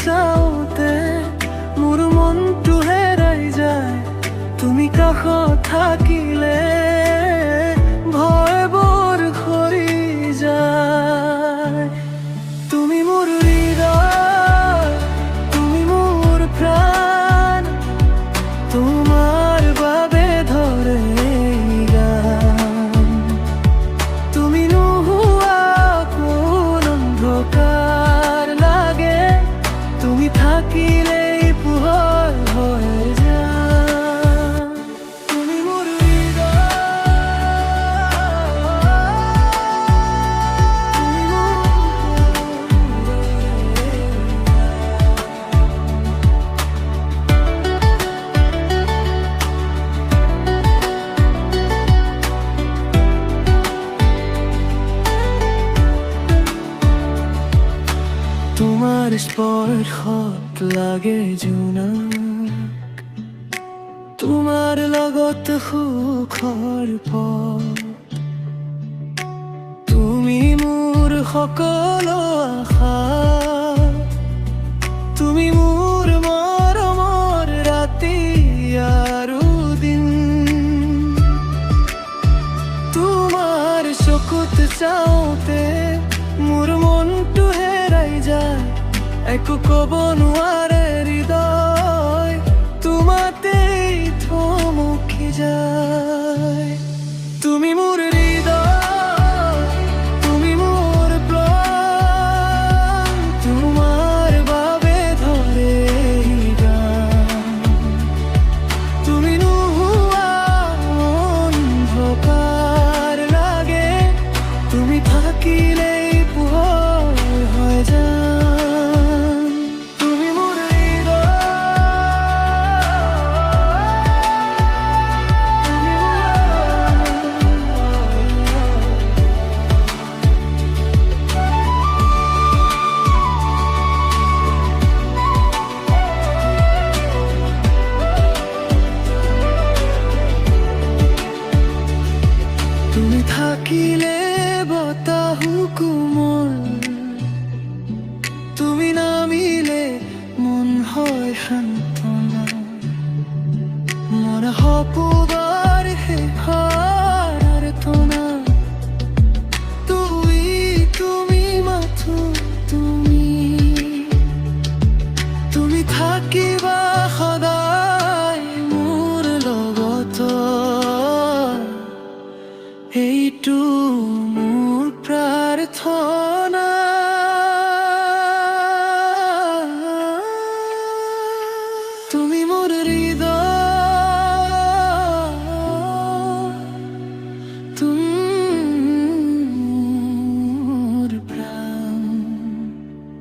চাওঁতে মোৰ মনটো হেৰাই যায়। তুমি কাষত থাকিলে ভয়বোৰ সৰি যায়। তুমি মোৰ হৃদয়, তুমি মোৰ প্ৰাণ, তোমাৰ বাবে ধৰে এই গান। তুমি নোহোৱা কোন অন্ধকাৰ লাগে, তুমি থাকিলেই পোহৰ হৈ যায়। তুমি মোৰ তোমাৰ স্পৰ্শত লাগে জোনাক, তোমাৰ লগত সুখৰ পথ। তুমি মোৰ সকলো আশা, তুমি মোৰ মৰমৰ ৰাতি আৰু দিন। তোমাৰ চকুত চাওঁতে মোৰ মনটো হেৰাই যায়। একো ক'ব নোৱাৰে হৃদয়, তোমাতেই থমকি যায়।